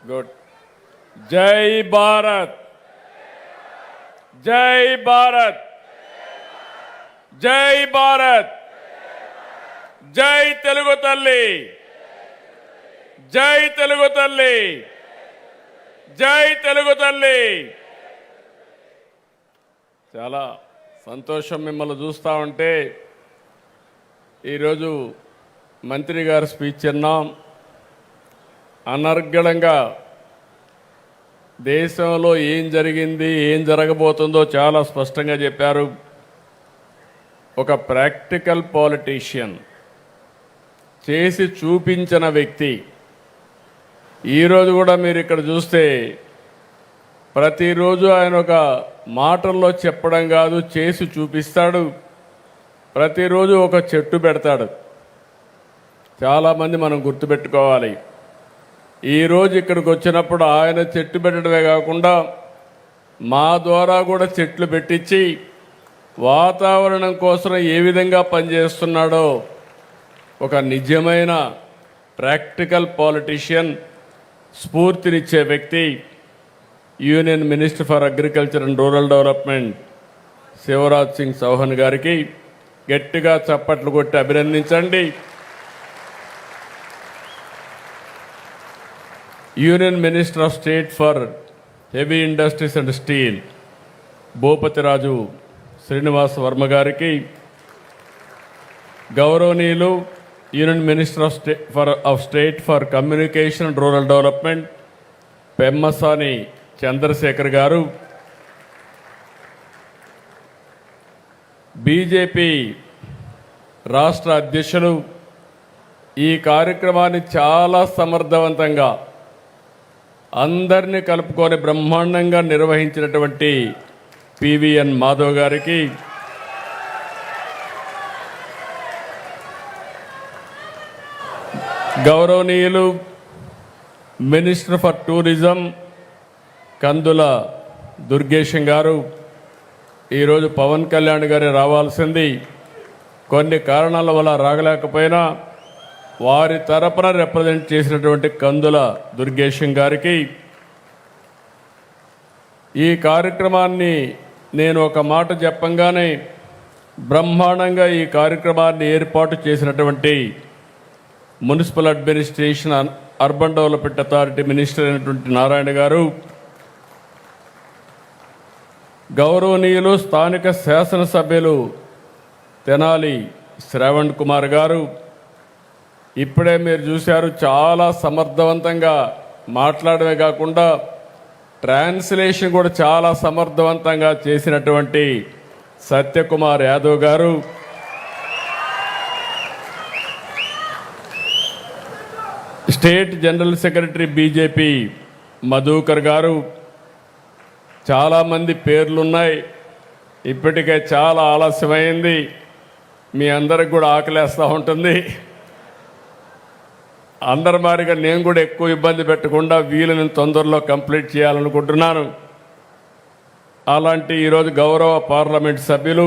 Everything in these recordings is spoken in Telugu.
గుడ్. జై భారత్, జై భారత్, జై భారత్, జై తెలుగు తల్లి, జై తెలుగు తల్లి, జై తెలుగు తల్లి. చాలా సంతోషం మిమ్మల్ని చూస్తూ ఉంటే. ఈరోజు మంత్రి గారు స్పీచ్ విన్నాం. అనర్గళంగా దేశంలో ఏం జరిగింది, ఏం జరగబోతుందో చాలా స్పష్టంగా చెప్పారు. ఒక ప్రాక్టికల్ పాలిటీషియన్, చేసి చూపించిన వ్యక్తి. ఈరోజు కూడా మీరు ఇక్కడ చూస్తే ప్రతిరోజు ఆయన ఒక మాటల్లో చెప్పడం కాదు, చేసి చూపిస్తాడు. ప్రతిరోజు ఒక చెట్టు పెడతాడు. చాలామంది మనం గుర్తుపెట్టుకోవాలి. ఈరోజు ఇక్కడికి వచ్చినప్పుడు ఆయన చెట్టు పెట్టడమే కాకుండా మా ద్వారా కూడా చెట్లు పెట్టించి వాతావరణం కోసం ఏ విధంగా పనిచేస్తున్నాడో ఒక నిజమైన ప్రాక్టికల్ పాలిటీషియన్, స్ఫూర్తినిచ్చే వ్యక్తి union minister for agriculture and rural development Shivraj Singh Chouhan గారికి గట్టిగా చప్పట్లు కొట్టి అభినందించండి. Union minister of state for heavy industries and steel Bhupathiraju Srinivas Varma గారికి, గౌరవనీయులు union minister of state for communication and rural development Pemmasani Chandrasekhar గారు, బీజేపీ రాష్ట్ర అధ్యక్షులు, ఈ కార్యక్రమాన్ని చాలా సమర్థవంతంగా అందరినీ కలుపుకొని బ్రహ్మాండంగా నిర్వహించినటువంటి పివిఎన్ మాధవ్ గారికి, గౌరవనీయులు మినిస్టర్ ఫర్ టూరిజం కందుల దుర్గేశం గారు, ఈరోజు పవన్ కళ్యాణ్ గారు రావాల్సింది, కొన్ని కారణాల వల్ల రాగలేకపోయినా వారి తరపున రిప్రజెంట్ చేసినటువంటి కందుల దుర్గేశం గారికి, ఈ కార్యక్రమాన్ని నేను ఒక మాట చెప్పంగానే బ్రహ్మాండంగా ఈ కార్యక్రమాన్ని ఏర్పాటు చేసినటువంటి municipal administration urban development authority minister అయినటువంటి నారాయణ గారు, గౌరవనీయులు స్థానిక శాసనసభ్యులు తెనాలి శ్రావణ్ కుమార్ గారు, ఇప్పుడే మీరు చూశారు చాలా సమర్థవంతంగా మాట్లాడమే కాకుండా ట్రాన్స్లేషన్ కూడా చాలా సమర్థవంతంగా చేసినటువంటి సత్యకుమార్ యాదవ్ గారు, state general secretary BJP Madhukar గారు. చాలామంది పేర్లున్నాయి. ఇప్పటికే చాలా ఆలస్యమైంది. మీ అందరికి కూడా ఆకలేస్తూ ఉంటుంది. అందరి మారిగా నేను కూడా ఎక్కువ ఇబ్బంది పెట్టకుండా వీళ్ళని తొందరలో కంప్లీట్ చేయాలనుకుంటున్నాను. అలాంటి ఈరోజు గౌరవ పార్లమెంట్ సభ్యులు,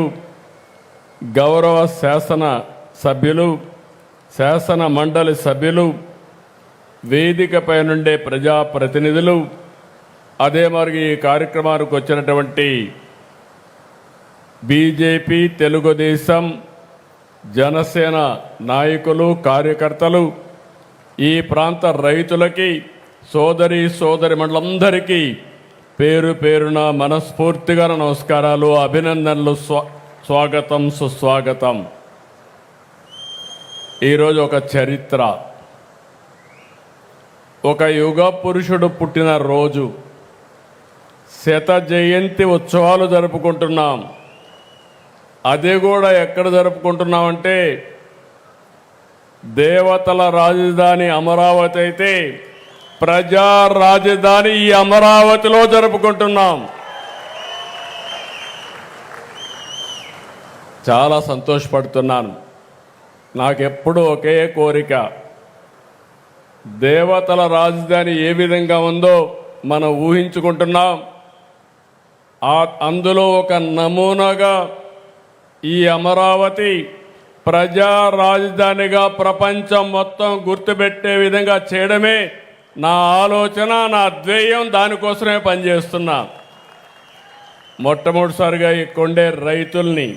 గౌరవ శాసన సభ్యులు, శాసన మండలి సభ్యులు, వేదికపై నుండే ప్రజాప్రతినిధులు, అదే మరి ఈ కార్యక్రమానికి వచ్చినటువంటి బీజేపీ, తెలుగుదేశం, జనసేన నాయకులు, కార్యకర్తలు, ఈ ప్రాంత రైతులకి, సోదరి మండలందరికీ పేరు పేరున మనస్ఫూర్తిగా నమస్కారాలు, అభినందనలు, స్వాగతం, సుస్వాగతం. ఈరోజు ఒక చరిత్ర, ఒక యుగ పురుషుడు పుట్టిన రోజు, శత జయంతి ఉత్సవాలు జరుపుకుంటున్నాం. అది కూడా ఎక్కడ జరుపుకుంటున్నామంటే దేవతల రాజధాని అమరావతి అయితే ప్రజా రాజధాని ఈ అమరావతిలో జరుపుకుంటున్నాం. చాలా సంతోషపడుతున్నాను. నాకెప్పుడు ఒకే కోరిక, దేవతల రాజధాని ఏ విధంగా ఉందో మనం ఊహించుకుంటున్నాం. అందులో ఒక నమూనాగా ఈ అమరావతి ప్రజా రాజధానిగా ప్రపంచం మొత్తం గుర్తుపెట్టే విధంగా చేయడమే నా ఆలోచన, నా ధ్యేయం దానికోసమే పనిచేస్తున్నా. మొట్టమొదటిసారిగా ఇక్కడుండే రైతుల్ని,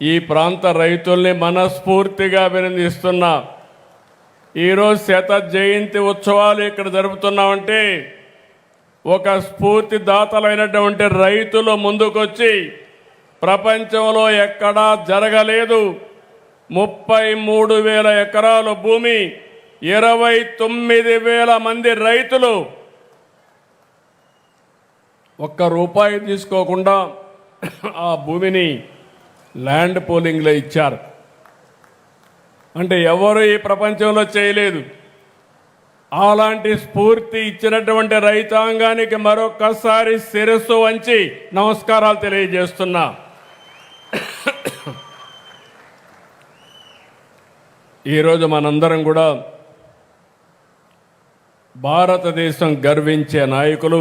ఈ ప్రాంత రైతుల్ని మనస్ఫూర్తిగా అభినందిస్తున్నా. ఈరోజు శత జయంతి ఉత్సవాలు ఇక్కడ జరుపుతున్నామంటే ఒక స్ఫూర్తిదాతలైనటువంటి రైతులు ముందుకొచ్చి ప్రపంచంలో ఎక్కడా జరగలేదు. 33,000 ఎకరాల భూమి, 29,000 మంది రైతులు ఒక్క రూపాయి తీసుకోకుండా ఆ భూమిని ల్యాండ్ పూలింగ్లో ఇచ్చారు. అంటే ఎవరు ఈ ప్రపంచంలో చేయలేదు. అలాంటి స్ఫూర్తి ఇచ్చినటువంటి రైతాంగానికి మరొక్కసారి శిరస్సు వంచి నమస్కారాలు తెలియజేస్తున్నా. ఈరోజు మనందరం కూడా భారతదేశం గర్వించే నాయకులు,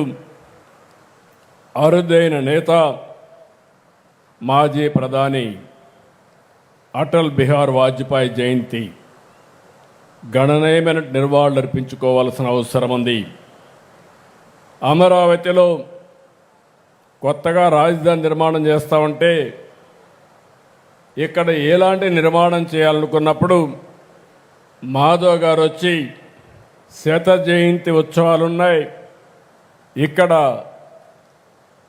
అరుదైన నేత, మాజీ ప్రధాని అటల్ బిహార్ వాజ్పేయి జయంతి గణనీయమైన నివాళులర్పించుకోవాల్సిన అవసరం ఉంది. అమరావతిలో కొత్తగా రాజధాని నిర్మాణం చేస్తామంటే ఇక్కడ ఎలాంటి నిర్మాణం చేయాలనుకున్నప్పుడు మాధవ్ గారు వచ్చి శత జయంతి ఉత్సవాలున్నాయి, ఇక్కడ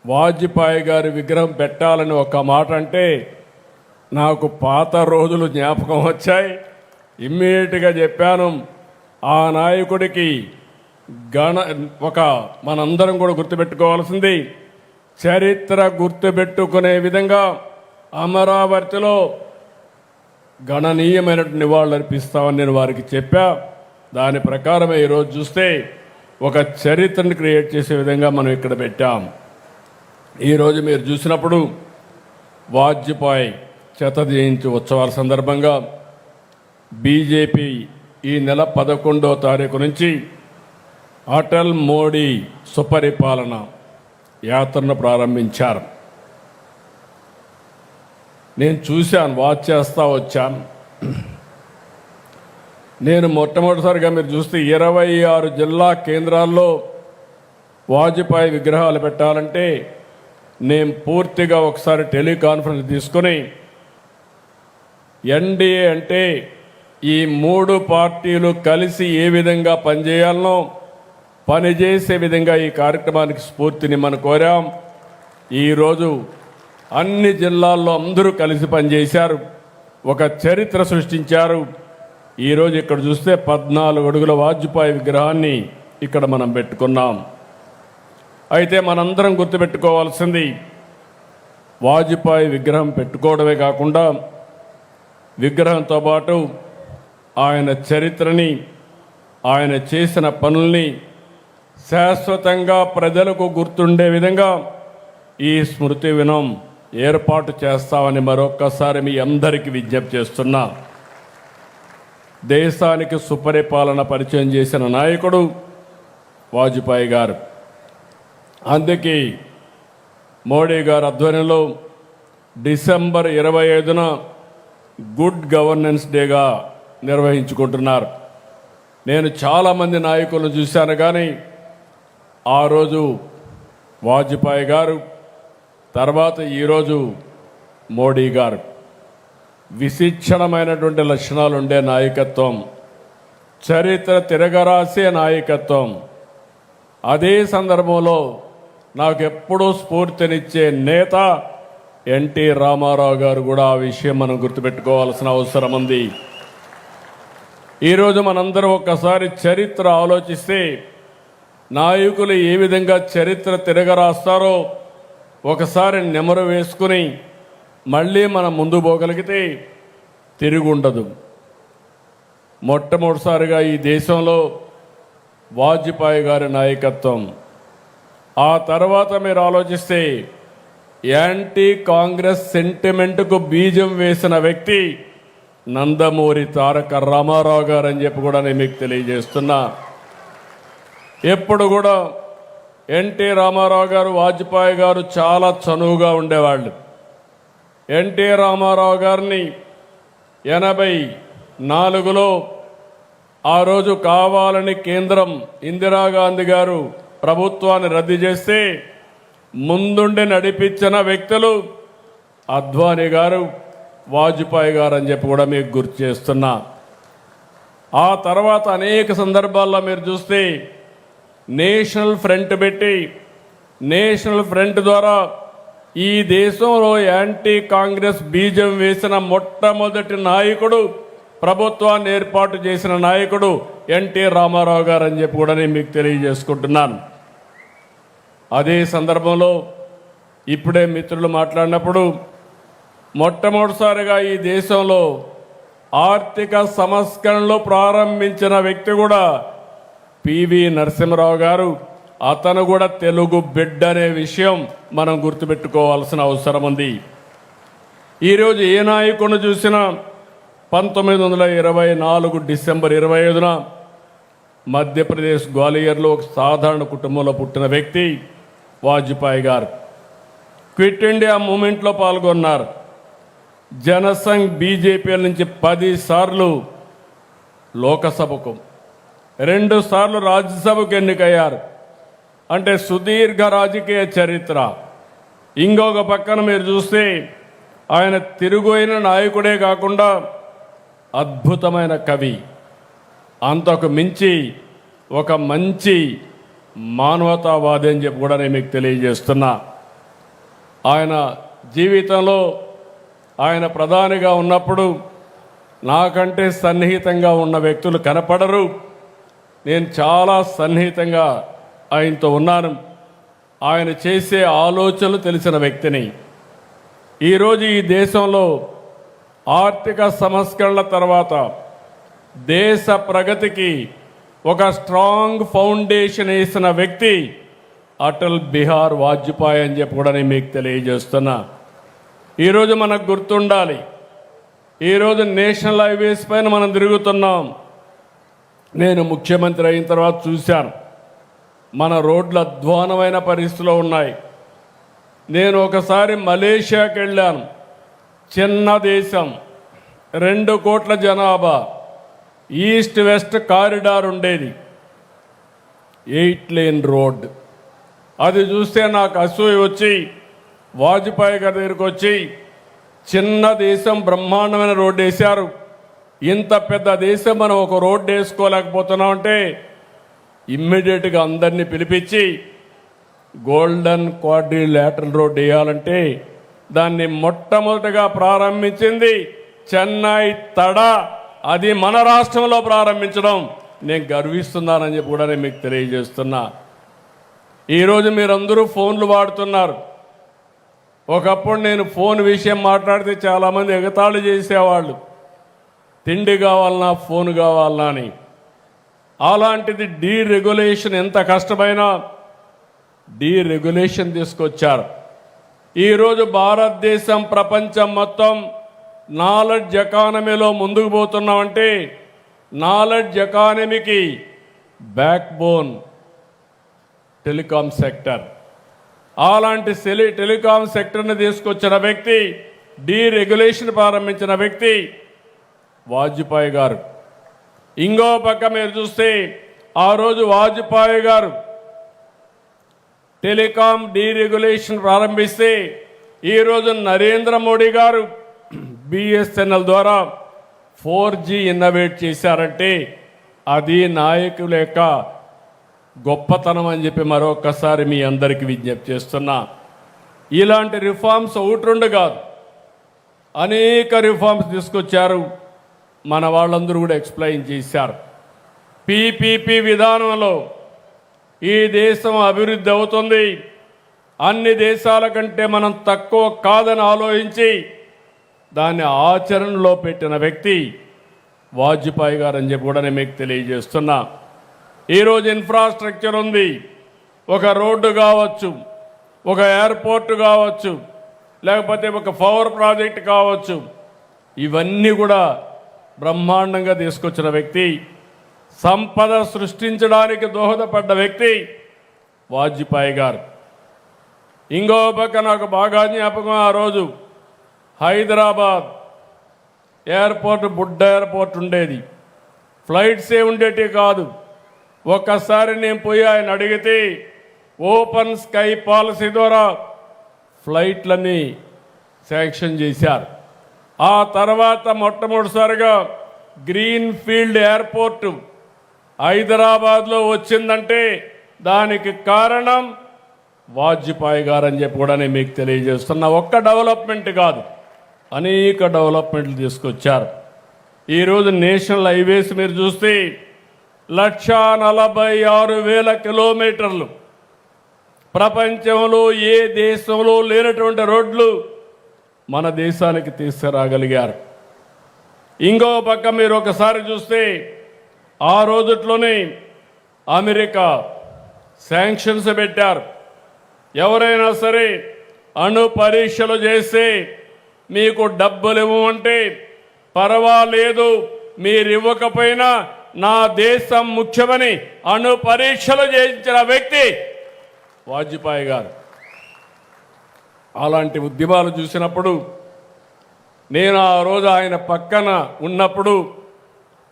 వాజ్పేయి గారి విగ్రహం పెట్టాలని ఒక మాట అంటే నాకు పాత రోజులు జ్ఞాపకం వచ్చాయి. ఇమ్మీడియట్గా చెప్పాను, ఆ నాయకుడికి మనందరం కూడా గుర్తుపెట్టుకోవాల్సింది, చరిత్ర గుర్తుపెట్టుకునే విధంగా అమరావతిలో గణనీయమైన నివాళులు అర్పిస్తామని నేను వారికి చెప్పా. దాని ప్రకారమే ఈరోజు చూస్తే ఒక చరిత్రను క్రియేట్ చేసే విధంగా మనం ఇక్కడ పెట్టాం. ఈరోజు మీరు చూసినప్పుడు వాజ్పేయి శత జయంతి ఉత్సవాల సందర్భంగా బీజేపీ ఈ నెల 11వ తారీఖు నుంచి అటల్ మోడీ సుపరిపాలన యాత్రను ప్రారంభించారు. నేను చూశాను, వాచ్ చేస్తా వచ్చాను. నేను మొట్టమొదటిసారిగా మీరు చూస్తే 26 జిల్లా కేంద్రాల్లో వాజ్పేయి విగ్రహాలు పెట్టాలంటే నేను పూర్తిగా ఒకసారి టెలికాన్ఫరెన్స్ తీసుకొని ఎన్డీఏ అంటే ఈ 3 పార్టీలు కలిసి ఏ విధంగా పనిచేయాలనో పనిచేసే విధంగా ఈ కార్యక్రమానికి స్ఫూర్తిని మనం కోరాం. ఈరోజు అన్ని జిల్లాల్లో అందరూ కలిసి పనిచేశారు, ఒక చరిత్ర సృష్టించారు. ఈరోజు ఇక్కడ చూస్తే 14 అడుగుల వాజ్పేయి విగ్రహాన్ని ఇక్కడ మనం పెట్టుకున్నాం. అయితే మనందరం గుర్తుపెట్టుకోవాల్సింది, వాజ్పేయి విగ్రహం పెట్టుకోవడమే కాకుండా విగ్రహంతో పాటు ఆయన చరిత్రని, ఆయన చేసిన పనుల్ని శాశ్వతంగా ప్రజలకు గుర్తుండే విధంగా ఈ స్మృతి వనం ఏర్పాటు చేస్తామని మరొక్కసారి మీ అందరికీ విజ్ఞప్తి చేస్తున్నా. దేశానికి సుపరిపాలన పరిచయం చేసిన నాయకుడు వాజ్పేయి గారు. అందుకే మోడీ గారి ఆధ్వర్యంలో డిసెంబర్ 25న గుడ్ గవర్నెన్స్ డేగా నిర్వహించుకుంటున్నారు. నేను చాలామంది నాయకులను చూశాను, కానీ ఆ రోజు వాజ్పేయి గారు, తర్వాత ఈరోజు మోడీ గారు విశిక్షణమైనటువంటి లక్షణాలు ఉండే నాయకత్వం, చరిత్ర తిరగరాసే నాయకత్వం. అదే సందర్భంలో నాకు ఎప్పుడూ స్ఫూర్తినిచ్చే నేత ఎన్టీ రామారావు గారు కూడా. ఆ విషయం మనం గుర్తుపెట్టుకోవాల్సిన అవసరం ఉంది. ఈరోజు మనందరం ఒక్కసారి చరిత్ర ఆలోచిస్తే నాయకులు ఏ విధంగా చరిత్ర తిరగరాస్తారో ఒకసారి నెమరు వేసుకుని మళ్ళీ మనం ముందు పోగలిగితే తిరుగుండదు. మొట్టమొదటిసారిగా ఈ దేశంలో వాజ్పేయి గారి నాయకత్వం. ఆ తర్వాత మీరు ఆలోచిస్తే యాంటీ కాంగ్రెస్ సెంటిమెంట్కు బీజం వేసిన వ్యక్తి నందమూరి తారక రామారావు గారు అని చెప్పి కూడా నేను మీకు తెలియజేస్తున్నా. ఎప్పుడు కూడా ఎన్టీ రామారావు గారు, వాజ్పేయి గారు చాలా చనువుగా ఉండేవాళ్ళు. ఎన్టీ రామారావు గారిని 84లో ఆ రోజు కావాలని కేంద్రం ఇందిరాగాంధీ గారు ప్రభుత్వాన్ని రద్దు చేస్తే ముందుండి నడిపించిన వ్యక్తులు అద్వానీ గారు, వాజ్పేయి గారు అని చెప్పి కూడా మీకు గుర్తు చేస్తున్నా. ఆ తర్వాత అనేక సందర్భాల్లో మీరు చూస్తే నేషనల్ ఫ్రంట్ పెట్టి, నేషనల్ ఫ్రంట్ ద్వారా ఈ దేశంలో యాంటీ కాంగ్రెస్ బీజం వేసిన మొట్టమొదటి నాయకుడు, ప్రభుత్వాన్ని ఏర్పాటు చేసిన నాయకుడు ఎన్టీ రామారావు గారు అని చెప్పి కూడా నేను మీకు తెలియజేసుకుంటున్నాను. అదే సందర్భంలో ఇప్పుడే మిత్రులు మాట్లాడినప్పుడు మొట్టమొదటిసారిగా ఈ దేశంలో ఆర్థిక సంస్కరణలు ప్రారంభించిన వ్యక్తి కూడా పివి నరసింహరావు గారు. అతను కూడా తెలుగు బిడ్డ అనే విషయం మనం గుర్తుపెట్టుకోవాల్సిన అవసరం ఉంది. ఈరోజు ఏ నాయకుడిని చూసినా 1924 డిసెంబర్ 25న మధ్యప్రదేశ్ గ్వాలియర్లో ఒక సాధారణ కుటుంబంలో పుట్టిన వ్యక్తి వాజ్పేయి గారు. క్విట్ ఇండియా మూమెంట్లో పాల్గొన్నారు. జనసంఘ్ బీజేపీ నుంచి 10 సార్లు లోకసభకు, 2 సార్లు రాజ్యసభకు ఎన్నికయ్యారు. అంటే సుదీర్ఘ రాజకీయ చరిత్ర. ఇంకొక పక్కన మీరు చూస్తే ఆయన తిరుగుయిన నాయకుడే కాకుండా అద్భుతమైన కవి, అంతకు మించి ఒక మంచి మానవతావాది అని చెప్పి కూడా నేను మీకు తెలియజేస్తున్నా. ఆయన జీవితంలో ఆయన ప్రధానిగా ఉన్నప్పుడు నాకంటే సన్నిహితంగా ఉన్న వ్యక్తులు కనపడరు. నేను చాలా సన్నిహితంగా ఆయనతో ఉన్నాను. ఆయన చేసే ఆలోచనలు తెలిసిన వ్యక్తిని. ఈరోజు ఈ దేశంలో ఆర్థిక సంస్కరణల తర్వాత దేశ ప్రగతికి ఒక స్ట్రాంగ్ ఫౌండేషన్ వేసిన వ్యక్తి అటల్ బిహారీ వాజ్పేయి అని చెప్పి కూడా నేను మీకు తెలియజేస్తున్నా. ఈరోజు మనకు గుర్తుండాలి, ఈరోజు నేషనల్ హైవేస్ పైన మనం తిరుగుతున్నాం. నేను ముఖ్యమంత్రి అయిన తర్వాత చూశాను, మన రోడ్లు అధ్వానమైన పరిస్థితిలో ఉన్నాయి. నేను ఒకసారి మలేషియాకి వెళ్ళాను. చిన్న దేశం, 2 కోట్ల జనాభా, ఈస్ట్ వెస్ట్ కారిడార్ ఉండేది, 8 లేన్ రోడ్. అది చూస్తే నాకు అసూయ వచ్చి వాజ్పేయి గారి దగ్గరికి వచ్చి, చిన్న దేశం బ్రహ్మాండమైన రోడ్డు వేశారు, ఇంత పెద్ద దేశం మనం ఒక రోడ్డు వేసుకోలేకపోతున్నాం అంటే ఇమ్మీడియట్గా అందరినీ పిలిపించి గోల్డెన్ క్వాడ్రిలేటరల్ రోడ్డు వేయాలంటే దాన్ని మొట్టమొదటిగా ప్రారంభించింది చెన్నై తడ. అది మన రాష్ట్రంలో ప్రారంభించడం నేను గర్విస్తున్నానని చెప్పి కూడా నేను మీకు తెలియజేస్తున్నా. ఈరోజు మీరందరూ ఫోన్లు వాడుతున్నారు. ఒకప్పుడు నేను ఫోన్ విషయం మాట్లాడితే చాలామంది ఎగతాళి చేసేవాళ్ళు, తిండి కావాలన్నా ఫోన్ కావాలన్నా అని. అలాంటిది డీరెగ్యులేషన్, ఎంత కష్టమైనా డీరెగ్యులేషన్ తీసుకొచ్చారు. ఈరోజు భారతదేశం, ప్రపంచం మొత్తం నాలెడ్జ్ ఎకానమీలో ముందుకు పోతున్నామంటే నాలెడ్జ్ ఎకానమీకి బ్యాక్ బోన్ టెలికాం సెక్టర్. అలాంటి టెలికాం సెక్టర్ని తీసుకొచ్చిన వ్యక్తి, డీరెగ్యులేషన్ ప్రారంభించిన వ్యక్తి వాజ్పేయి గారు. ఇంకో పక్క మీరు చూస్తే ఆ రోజు వాజ్పేయి గారు టెలికాం డీరెగ్యులేషన్ ప్రారంభిస్తే ఈరోజు నరేంద్ర మోడీ గారు బిఎస్ఎన్ఎల్ ద్వారా 4G ఇన్నోవేట్ చేశారంటే అది నాయకుల యొక్క గొప్పతనం అని చెప్పి మరొకసారి మీ అందరికీ విజ్ఞప్తి చేస్తున్నా. ఇలాంటి రిఫార్మ్స్ ఒకటి రెండు కాదు, అనేక రిఫార్మ్స్ తీసుకొచ్చారు. మన వాళ్ళందరూ కూడా ఎక్స్ప్లెయిన్ చేశారు. పీపీపీ విధానంలో ఈ దేశం అభివృద్ధి అవుతుంది, అన్ని దేశాల కంటే మనం తక్కువ కాదని ఆలోచించి దాన్ని ఆచరణలో పెట్టిన వ్యక్తి వాజ్పేయి గారు అని చెప్పి కూడా నేను మీకు తెలియజేస్తున్నా. ఈరోజు ఇన్ఫ్రాస్ట్రక్చర్ ఉంది, ఒక రోడ్డు కావచ్చు, ఒక ఎయిర్పోర్ట్ కావచ్చు, లేకపోతే ఒక పవర్ ప్రాజెక్ట్ కావచ్చు, ఇవన్నీ కూడా బ్రహ్మాండంగా తీసుకొచ్చిన వ్యక్తి, సంపద సృష్టించడానికి దోహదపడ్డ వ్యక్తి వాజ్పేయి గారు. ఇంకో పక్క నాకు బాగా జ్ఞాపకం, ఆ రోజు హైదరాబాద్ ఎయిర్పోర్ట్ బుడ్డ ఎయిర్పోర్ట్ ఉండేది, ఫ్లైట్సే ఉండేటి కాదు. ఒక్కసారి నేను పోయి ఆయన అడిగితే ఓపెన్ స్కై పాలసీ ద్వారా ఫ్లైట్లని శాంక్షన్ చేశారు. ఆ తర్వాత మొట్టమొదటిసారిగా గ్రీన్ ఫీల్డ్ ఎయిర్పోర్టు హైదరాబాద్లో వచ్చిందంటే దానికి కారణం వాజ్పేయి గారు అని చెప్పి కూడా నేను మీకు తెలియజేస్తున్నా. ఒక్క డెవలప్మెంట్ కాదు, అనేక డెవలప్మెంట్లు తీసుకొచ్చారు. ఈరోజు నేషనల్ హైవేస్ మీరు చూస్తే 1,46,000 కిలోమీటర్లు, ప్రపంచంలో ఏ దేశంలో లేనటువంటి రోడ్లు మన దేశానికి తీసుకురాగలిగారు. ఇంకో పక్క మీరు ఒకసారి చూస్తే ఆ రోజుట్లోనే అమెరికా శాంక్షన్స్ పెట్టారు. ఎవరైనా సరే అణు పరీక్షలు చేస్తే మీకు డబ్బులు ఇవ్వమంటే పర్వాలేదు, మీరు ఇవ్వకపోయినా నా దేశం ముఖ్యమని అణు పరీక్షలు చేయించిన వ్యక్తి వాజ్పేయి గారు. అలాంటి ఉద్యమాలు చూసినప్పుడు నేను ఆ రోజు ఆయన పక్కన ఉన్నప్పుడు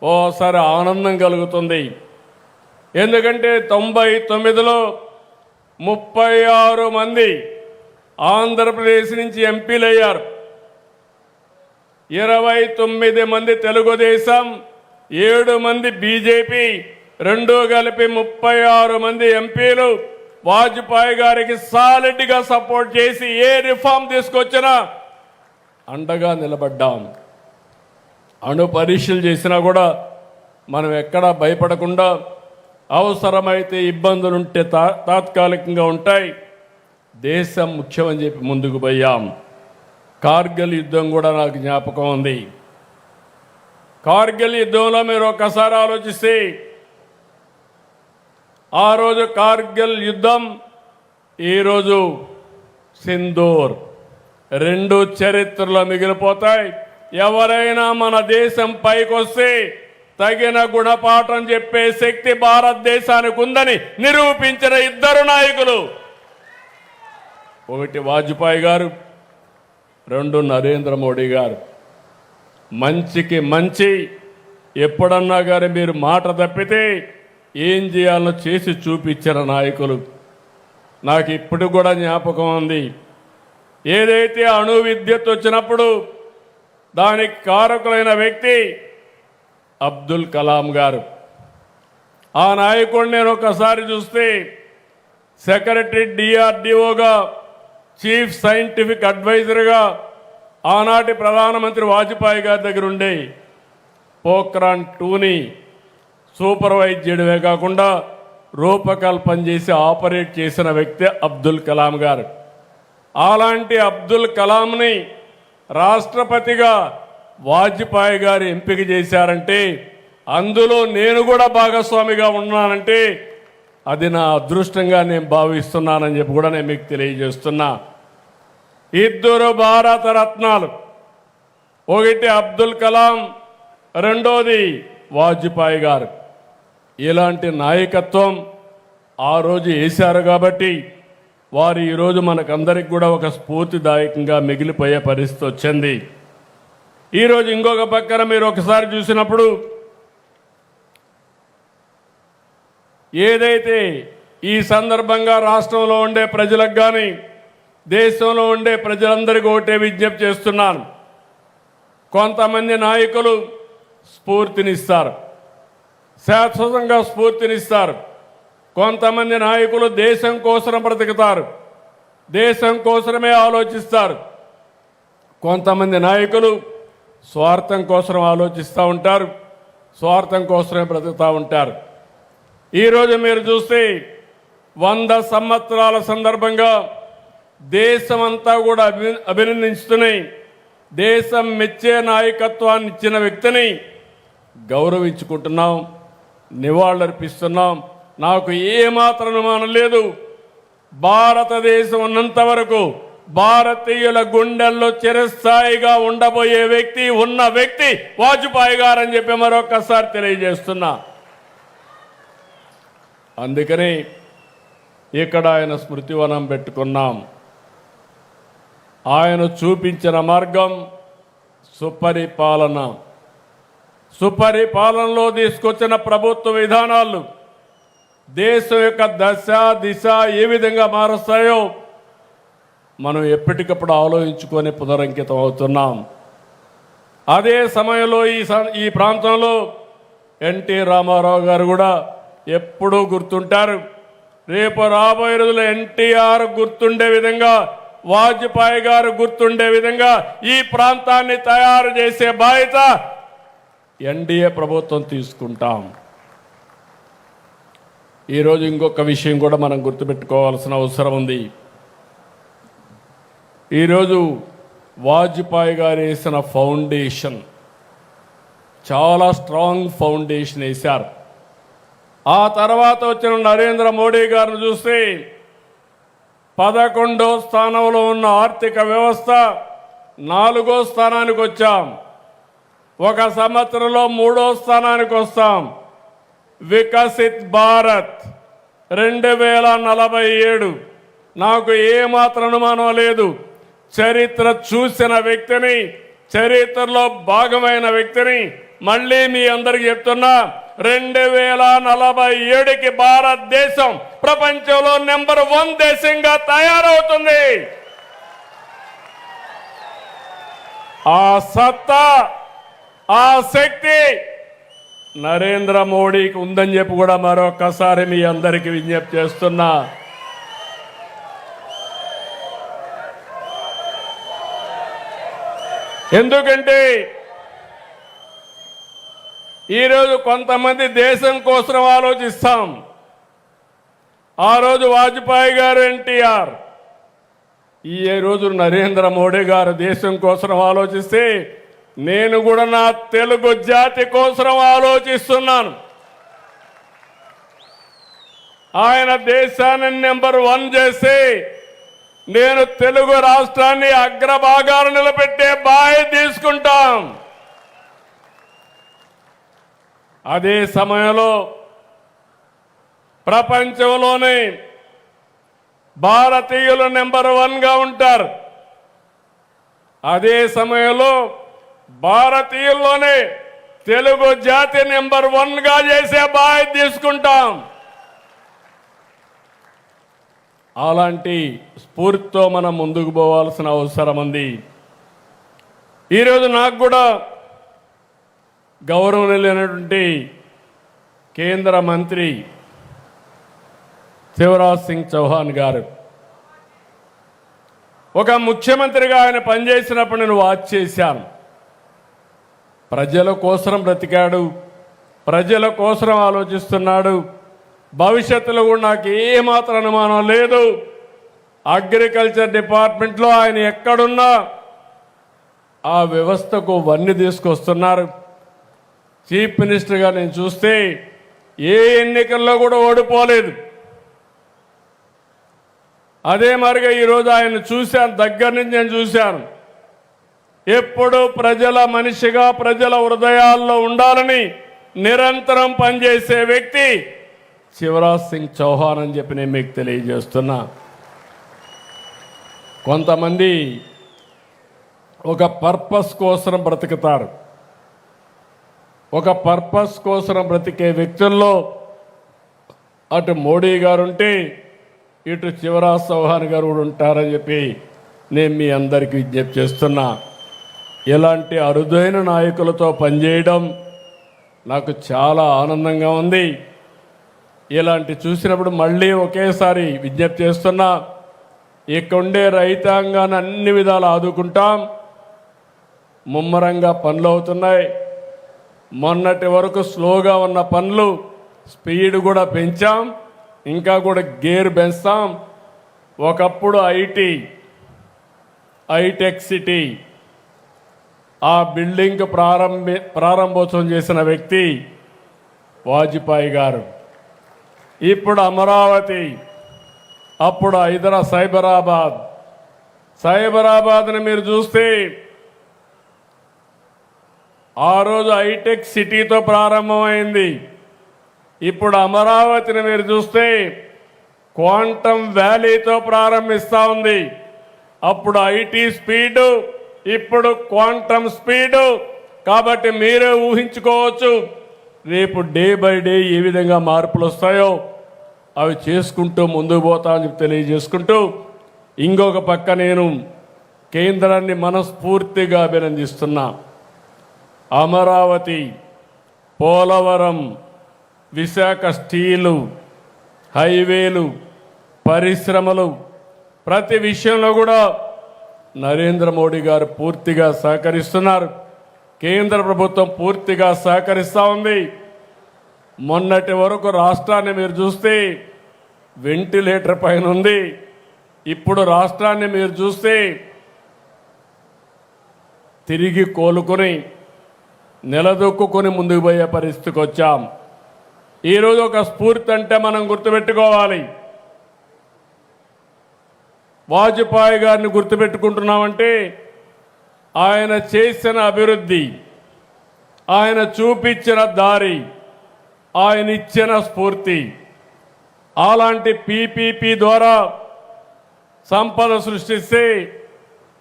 ఓసారి ఆనందం కలుగుతుంది. ఎందుకంటే 99లో 36 మంది ఆంధ్రప్రదేశ్ నుంచి ఎంపీలు అయ్యారు. 29 మంది తెలుగుదేశం, 7 మంది బీజేపీ, 2 కలిపి 36 మంది ఎంపీలు వాజ్పేయి గారికి సాలిడ్గా సపోర్ట్ చేసి ఏ రిఫార్మ్ తీసుకొచ్చినా అండగా నిలబడ్డాం. అణు పరీక్షలు చేసినా కూడా మనం ఎక్కడా భయపడకుండా అవసరమైతే ఇబ్బందులుంటే తాత్కాలికంగా ఉంటాయి, దేశం ముఖ్యమని చెప్పి ముందుకు పోయాం. కార్గిల్ యుద్ధం కూడా నాకు జ్ఞాపకం ఉంది. కార్గిల్ యుద్ధంలో మీరు ఒక్కసారి ఆలోచిస్తే ఆ రోజు కార్గిల్ యుద్ధం, ఈరోజు సింధూర్, 2 చరిత్రలో మిగిలిపోతాయి. ఎవరైనా మన దేశం పైకొస్తే తగిన గుణపాఠం చెప్పే శక్తి భారతదేశానికి ఉందని నిరూపించిన 2 నాయకులు, ఒకటి వాజ్పేయి గారు, 2 నరేంద్ర మోడీ గారు. మంచికి మంచి ఎప్పుడన్నా కానీ మీరు మాట తప్పితే ఏం చేయాలో చేసి చూపించిన నాయకులు. నాకు ఇప్పుడు కూడా జ్ఞాపకం ఉంది. ఏదైతే అణు విద్యుత్ వచ్చినప్పుడు దానికి కారకులైన వ్యక్తి అబ్దుల్ కలాం గారు. ఆ నాయకుడు నేను ఒకసారి చూస్తే సెక్రటరీ డిఆర్డిఓగా, చీఫ్ సైంటిఫిక్ అడ్వైజర్గా ఆనాటి ప్రధానమంత్రి వాజ్పేయి గారి దగ్గర ఉండే పోఖ్రాన్ 2ని సూపర్వైజ్ చేయడమే కాకుండా రూపకల్పన చేసి ఆపరేట్ చేసిన వ్యక్తి అబ్దుల్ కలాం గారు. అలాంటి అబ్దుల్ కలాంని రాష్ట్రపతిగా వాజ్పేయి గారు ఎంపిక చేశారంటే అందులో నేను కూడా భాగస్వామిగా ఉన్నానంటే అది నా అదృష్టంగా నేను భావిస్తున్నానని చెప్పి కూడా నేను మీకు తెలియజేస్తున్నా. 2 భారత రత్నాలు, ఒకటి అబ్దుల్ కలాం, 2వది వాజ్పేయి గారు. ఇలాంటి నాయకత్వం ఆ రోజు వేశారు కాబట్టి వారు ఈరోజు మనకందరికి కూడా ఒక స్ఫూర్తిదాయకంగా మిగిలిపోయే పరిస్థితి వచ్చింది. ఈరోజు ఇంకొక పక్కన మీరు ఒకసారి చూసినప్పుడు ఏదైతే ఈ సందర్భంగా రాష్ట్రంలో ఉండే ప్రజలకు కానీ దేశంలో ఉండే ప్రజలందరికీ ఒకటే విజ్ఞప్తి చేస్తున్నాను. కొంతమంది నాయకులు స్ఫూర్తినిస్తారు, శాశ్వతంగా స్ఫూర్తినిస్తారు. కొంతమంది నాయకులు దేశం కోసం బ్రతుకుతారు, దేశం కోసమే ఆలోచిస్తారు. కొంతమంది నాయకులు స్వార్థం కోసం ఆలోచిస్తూ ఉంటారు, స్వార్థం కోసమే బ్రతుకుతూ ఉంటారు. ఈరోజు మీరు చూస్తే 100 సంవత్సరాల సందర్భంగా దేశమంతా కూడా అభినందిస్తున్నాయి. దేశం మెచ్చే నాయకత్వాన్ని ఇచ్చిన వ్యక్తిని గౌరవించుకుంటున్నాం, నివాళులర్పిస్తున్నాం. నాకు ఏమాత్రం అనుమానం లేదు, భారతదేశం ఉన్నంత వరకు భారతీయుల గుండెల్లో చిరస్థాయిగా ఉండబోయే వ్యక్తి ఉన్న వ్యక్తి వాజ్పేయి గారు అని చెప్పి మరొకసారి తెలియజేస్తున్నా. అందుకని ఇక్కడ ఆయన స్మృతివనం పెట్టుకున్నాం. ఆయన చూపించిన మార్గం సుపరిపాలన, సుపరిపాలనలో తీసుకొచ్చిన ప్రభుత్వ విధానాలు దేశం యొక్క దశ దిశ ఏ విధంగా మారుస్తాయో మనం ఎప్పటికప్పుడు ఆలోచించుకొని పునరంకితం అవుతున్నాం. అదే సమయంలో ఈ ప్రాంతంలో ఎన్టీ రామారావు గారు కూడా ఎప్పుడూ గుర్తుంటారు. రేపు రాబోయే రోజుల్లో ఎన్టీఆర్ గుర్తుండే విధంగా, వాజ్పేయి గారు గుర్తుండే విధంగా ఈ ప్రాంతాన్ని తయారు చేసే బాధ్యత ఎన్డీఏ ప్రభుత్వం తీసుకుంటాం. ఈరోజు ఇంకొక విషయం కూడా మనం గుర్తుపెట్టుకోవాల్సిన అవసరం ఉంది. ఈరోజు వాజ్పేయి గారు వేసిన ఫౌండేషన్ చాలా స్ట్రాంగ్ ఫౌండేషన్ వేశారు. ఆ తర్వాత వచ్చిన నరేంద్ర మోడీ గారిని చూస్తే 11వ స్థానంలో ఉన్న ఆర్థిక వ్యవస్థ 4వ స్థానానికి వచ్చాం. ఒక సంవత్సరంలో 3వ స్థానానికి వస్తాం. వికసిత్ భారత్ 2047 నాకు ఏమాత్రం అనుమానం లేదు. చరిత్ర చూసిన వ్యక్తిని, చరిత్రలో భాగమైన వ్యక్తిని మళ్ళీ మీ అందరికీ చెప్తున్నా, 2047కి భారతదేశం ప్రపంచంలో నెంబర్ 1 దేశంగా తయారవుతుంది. ఆ సత్తా, ఆ శక్తి నరేంద్ర మోడీకి ఉందని చెప్పి కూడా మరొకసారి మీ అందరికీ విజ్ఞప్తి చేస్తున్నా. ఎందుకంటే ఈరోజు కొంతమంది దేశం కోసం ఆలోచిస్తాం. ఆ రోజు వాజ్పేయి గారు, ఎన్టీఆర్, ఈ రోజు నరేంద్ర మోడీ గారు దేశం కోసం ఆలోచిస్తే నేను కూడా నా తెలుగు జాతి కోసం ఆలోచిస్తున్నాను. ఆయన దేశాన్ని నెంబర్ 1 చేసి నేను తెలుగు రాష్ట్రాన్ని అగ్రభాగాలు నిలబెట్టే బాధ్యత తీసుకుంటాం. అదే సమయంలో ప్రపంచంలోనే భారతీయులు నెంబర్ 1గా ఉంటారు. అదే సమయంలో భారతీయుల్లోనే తెలుగు జాతి నెంబర్ 1గా చేసే బాధ్యత తీసుకుంటాం. అలాంటి స్ఫూర్తితో మనం ముందుకు పోవాల్సిన అవసరం ఉంది. ఈరోజు నాకు కూడా గౌరవనీయులైనటువంటి కేంద్ర మంత్రి శివరాజ్ సింగ్ చౌహాన్ గారు, ఒక ముఖ్యమంత్రిగా ఆయన పనిచేసినప్పుడు నేను వాచ్ చేశాను. ప్రజల కోసం బ్రతికాడు, ప్రజల కోసం ఆలోచిస్తున్నాడు. భవిష్యత్తులో కూడా నాకు ఏమాత్రం అనుమానం లేదు. అగ్రికల్చర్ డిపార్ట్మెంట్లో ఆయన ఎక్కడున్నా ఆ వ్యవస్థకు వన్నీ తీసుకొస్తున్నారు. చీఫ్ మినిస్టర్గా నేను చూస్తే ఏ ఎన్నికల్లో కూడా ఓడిపోలేదు. అదే మరిగా ఈరోజు ఆయన చూశాను, దగ్గర నుంచి నేను చూశాను. ఎప్పుడు ప్రజల మనిషిగా ప్రజల హృదయాల్లో ఉండాలని నిరంతరం పనిచేసే వ్యక్తి శివరాజ్ సింగ్ చౌహాన్ అని చెప్పి నేను మీకు తెలియజేస్తున్నా. కొంతమంది ఒక పర్పస్ కోసం బ్రతుకుతారు. ఒక పర్పస్ కోసం బ్రతికే వ్యక్తుల్లో అటు మోడీ గారు ఉంటే ఇటు శివరాజ్ చౌహాన్ గారు కూడా ఉంటారని చెప్పి నేను మీ అందరికీ విజ్ఞప్తి చేస్తున్నా. ఇలాంటి అరుదైన నాయకులతో పనిచేయడం నాకు చాలా ఆనందంగా ఉంది. ఇలాంటి చూసినప్పుడు మళ్ళీ ఒకేసారి విజ్ఞప్తి చేస్తున్నా, ఇక్కడుండే రైతాంగాన్ని అన్ని విధాలు ఆదుకుంటాం. ముమ్మరంగా పనులు అవుతున్నాయి. మొన్నటి వరకు స్లోగా ఉన్న పనులు స్పీడ్ కూడా పెంచాం, ఇంకా కూడా గేర్ పెంచుతాం. ఒకప్పుడు హైటెక్ సిటీ ఆ బిల్డింగ్ ప్రారంభోత్సవం చేసిన వ్యక్తి వాజ్పేయి గారు. ఇప్పుడు అమరావతి, అప్పుడు సైబరాబాద్ని మీరు చూస్తే ఆ రోజు హైటెక్ సిటీతో ప్రారంభమైంది. ఇప్పుడు అమరావతిని మీరు చూస్తే క్వాంటమ్ వ్యాలీతో ప్రారంభిస్తూ ఉంది. అప్పుడు ఐటీ స్పీడు, ఇప్పుడు క్వాంటమ్ స్పీడు, కాబట్టి మీరే ఊహించుకోవచ్చు రేపు డే బై డే ఏ విధంగా మార్పులు వస్తాయో అవి చేసుకుంటూ ముందుకు పోతామని తెలియజేసుకుంటూ, ఇంకొక పక్క నేను కేంద్రాన్ని మనస్ఫూర్తిగా అభినందిస్తున్నా. అమరావతి, పోలవరం, విశాఖ స్టీలు, హైవేలు, పరిశ్రమలు, ప్రతి విషయంలో కూడా నరేంద్ర మోడీ గారు పూర్తిగా సహకరిస్తున్నారు. కేంద్ర ప్రభుత్వం పూర్తిగా సహకరిస్తూ ఉంది. మొన్నటి వరకు రాష్ట్రాన్ని మీరు చూస్తే వెంటిలేటర్ పైన ఉంది. ఇప్పుడు రాష్ట్రాన్ని మీరు చూస్తే తిరిగి కోలుకొని నిలదొక్కుని ముందుకు పోయే పరిస్థితికి వచ్చాం. ఈరోజు ఒక స్ఫూర్తి అంటే మనం గుర్తుపెట్టుకోవాలి. వాజ్పేయి గారిని గుర్తుపెట్టుకుంటున్నామంటే ఆయన చేసిన అభివృద్ధి, ఆయన చూపించిన దారి, ఆయన ఇచ్చిన స్ఫూర్తి. అలాంటి పీపీపీ ద్వారా సంపద సృష్టిస్తే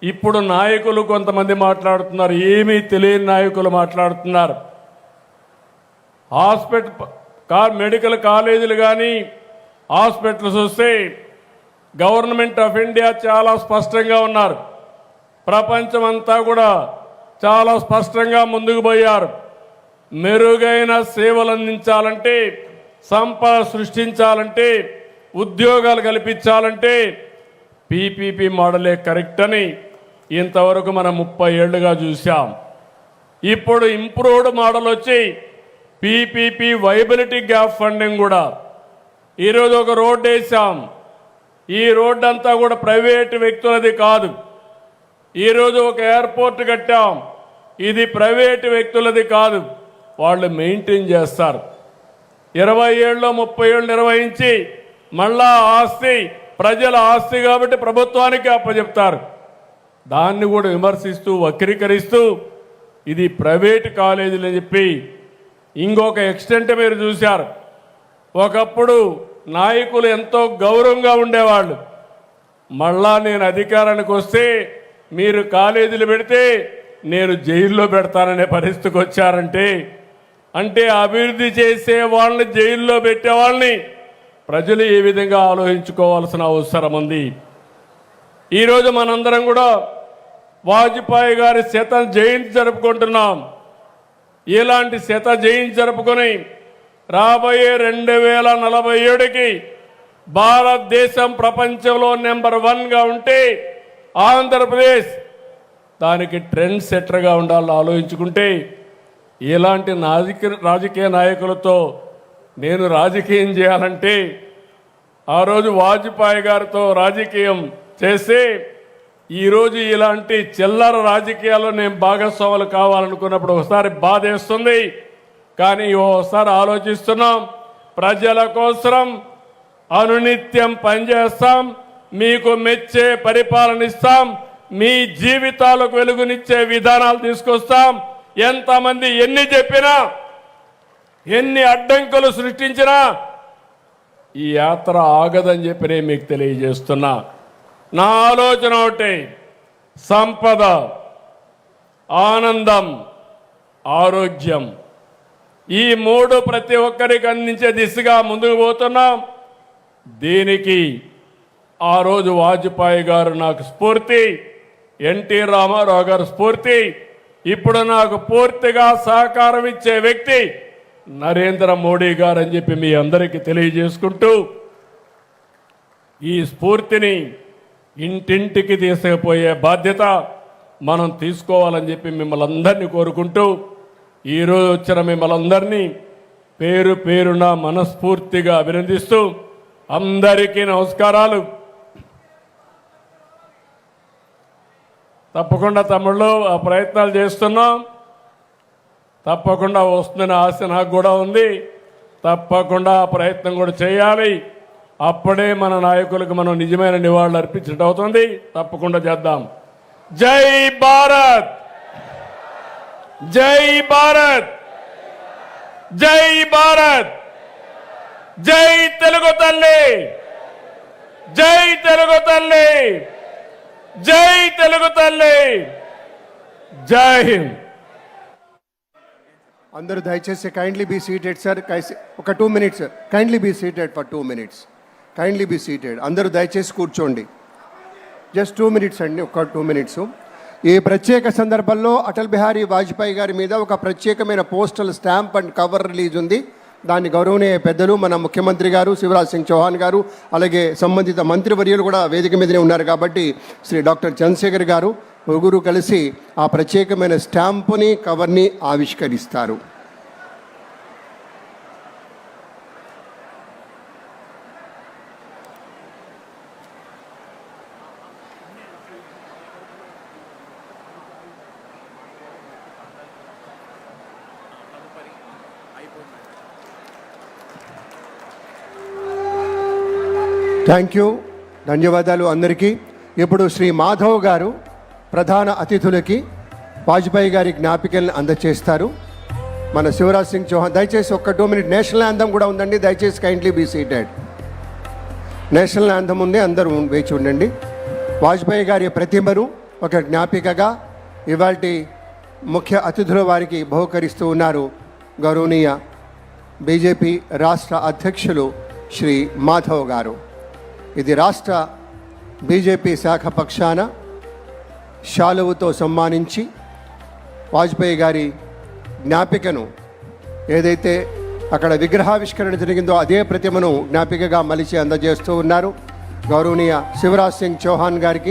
ఇప్పుడు నాయకులు కొంతమంది మాట్లాడుతున్నారు, ఏమీ తెలియని నాయకులు మాట్లాడుతున్నారు. మెడికల్ కాలేజీలు కానీ హాస్పిటల్స్ వస్తే గవర్నమెంట్ ఆఫ్ ఇండియా చాలా స్పష్టంగా ఉన్నారు. ప్రపంచమంతా కూడా చాలా స్పష్టంగా ముందుకు పోయారు. మెరుగైన సేవలు అందించాలంటే, సంపద సృష్టించాలంటే, ఉద్యోగాలు కల్పించాలంటే పీపీపీ మోడలే కరెక్ట్ అని ఇంతవరకు మనం 30 ఏళ్లుగా చూసాం. ఇప్పుడు ఇంప్రూవ్డ్ మోడల్ వచ్చి పీపీపీ వైబిలిటీ గ్యాప్ ఫండింగ్ కూడా. ఈరోజు ఒక రోడ్డు వేసాం. ఈ రోడ్డు అంతా కూడా ప్రైవేటు వ్యక్తులది కాదు. ఈరోజు ఒక ఎయిర్పోర్ట్ కట్టాం. ఇది ప్రైవేటు వ్యక్తులది కాదు, వాళ్ళు మెయింటైన్ చేస్తారు. 20 ఏళ్ళు 30 ఏళ్ళు నిర్వహించి మళ్ళా ఆస్తి ప్రజల ఆస్తి కాబట్టి ప్రభుత్వానికి అప్పచెప్తారు. దాన్ని కూడా విమర్శిస్తూ వక్రీకరిస్తూ ఇది ప్రైవేట్ కాలేజీలు అని చెప్పి ఇంకొక ఎక్స్టెంట్ మీరు చూశారు. ఒకప్పుడు నాయకులు ఎంతో గౌరవంగా ఉండేవాళ్ళు. మళ్ళా నేను అధికారానికి వస్తే మీరు కాలేజీలు పెడితే నేను జైల్లో పెడతాననే పరిస్థితికి వచ్చారంటే, అంటే అభివృద్ధి చేసే వాళ్ళని జైల్లో పెట్టే వాళ్ళని ప్రజలు ఏ విధంగా ఆలోచించుకోవాల్సిన అవసరం ఉంది. ఈరోజు మనందరం కూడా వాజ్పేయి గారి శత జయంతి జరుపుకుంటున్నాం. ఇలాంటి శత జయంతి జరుపుకొని రాబోయే 2047కి భారతదేశం ప్రపంచంలో నెంబర్ 1గా ఉంటే ఆంధ్రప్రదేశ్ దానికి ట్రెండ్ సెట్టర్గా ఉండాలని ఆలోచించుకుంటే, ఇలాంటి రాజకీయ నాయకులతో నేను రాజకీయం చేయాలంటే ఆ రోజు వాజ్పేయి గారితో రాజకీయం చేస్తే ఈరోజు ఇలాంటి చిల్లర రాజకీయాల్లో నేను భాగస్వాములు కావాలనుకున్నప్పుడు ఒకసారి బాధేస్తుంది. కానీ ఓసారి ఆలోచిస్తున్నాం, ప్రజల కోసం అనునిత్యం పనిచేస్తాం, మీకు మెచ్చే పరిపాలన ఇస్తాం, మీ జీవితాలకు వెలుగునిచ్చే విధానాలు తీసుకొస్తాం. ఎంతమంది ఎన్ని చెప్పినా, ఎన్ని అడ్డంకులు సృష్టించినా ఈ యాత్ర ఆగదని చెప్పి నేను మీకు తెలియజేస్తున్నా. నా ఆలోచన ఒకటి, సంపద, ఆనందం, ఆరోగ్యం, ఈ 3 ప్రతి ఒక్కరికి అందించే దిశగా ముందుకు పోతున్నాం. దీనికి ఆ రోజు వాజ్పేయి గారు నాకు స్ఫూర్తి, ఎన్టీ రామారావు గారు స్ఫూర్తి. ఇప్పుడు నాకు పూర్తిగా సహకారం ఇచ్చే వ్యక్తి నరేంద్ర మోడీ గారు అని చెప్పి మీ అందరికీ తెలియజేసుకుంటూ, ఈ స్ఫూర్తిని ఇంటింటికి తీసుకుపోయే బాధ్యత మనం తీసుకోవాలని చెప్పి మిమ్మల్ని అందరినీ కోరుకుంటూ, ఈరోజు వచ్చిన మిమ్మల్ని అందరినీ పేరు పేరున మనస్ఫూర్తిగా అభినందిస్తూ అందరికీ నమస్కారాలు. తప్పకుండా తమ్ముళ్ళు ఆ ప్రయత్నాలు చేస్తున్నాం. తప్పకుండా వస్తుందని ఆశ నాకు కూడా ఉంది. తప్పకుండా ఆ ప్రయత్నం కూడా చేయాలి. అప్పుడే మన నాయకులకు మనం నిజమైన నివాళులు అర్పించినట్టు అవుతుంది. తప్పకుండా చేద్దాం. జై భారత్, జై భారత్, జై భారత్, జై తెలుగు తల్లి, జై తెలుగు తల్లి, జై తెలుగు తల్లి, జై హింద్. అందరూ దయచేసి కైండ్లీ బీ సీటెడ్ సార్. ఒక 2 minutes. Kindly be seated for 2 minutes. Kindly be seated. అందరూ దయచేసి కూర్చోండి. జస్ట్ 2 minutes అండి, ఒక 2 minutes. ఈ ప్రత్యేక సందర్భంలో అటల్ బిహారీ వాజ్పేయి గారి మీద ఒక ప్రత్యేకమైన postal stamp and cover release ఉంది. దాన్ని గౌరవనీయ పెద్దలు మన ముఖ్యమంత్రి గారు శివరాజ్ సింగ్ చౌహాన్ గారు, అలాగే సంబంధిత మంత్రివర్యులు కూడా వేదిక మీదనే ఉన్నారు కాబట్టి శ్రీ డాక్టర్ చంద్రశేఖర్ గారు ముగ్గురు కలిసి ఆ ప్రత్యేకమైన స్టాంపుని కవర్ని ఆవిష్కరిస్తారు. థ్యాంక్ యూ, ధన్యవాదాలు అందరికీ. ఇప్పుడు శ్రీ మాధవ్ గారు ప్రధాన అతిథులకి వాజ్పేయి గారి జ్ఞాపికలను అందజేస్తారు. మన శివరాజ్ సింగ్ చౌహాన్ దయచేసి ఒక 2 minutes. నేషనల్ యాంథమ్ కూడా ఉందండి, దయచేసి kindly be seated. National anthem ఉంది, అందరూ వేచి ఉండండి. వాజ్పేయి గారి ప్రతిమను ఒక జ్ఞాపికగా ఇవాల్టి ముఖ్య అతిథుల వారికి బహుకరిస్తూ ఉన్నారు గౌరవనీయ బీజేపీ రాష్ట్ర అధ్యక్షులు శ్రీ మాధవ్ గారు. ఇది రాష్ట్ర బీజేపీ శాఖ పక్షాన శాలువుతో సన్మానించి వాజ్పేయి గారి జ్ఞాపికను ఏదైతే అక్కడ విగ్రహావిష్కరణ జరిగిందో అదే ప్రతిమను జ్ఞాపికగా మలిచి అందజేస్తూ ఉన్నారు గౌరవనీయ శివరాజ్ సింగ్ చౌహాన్ గారికి.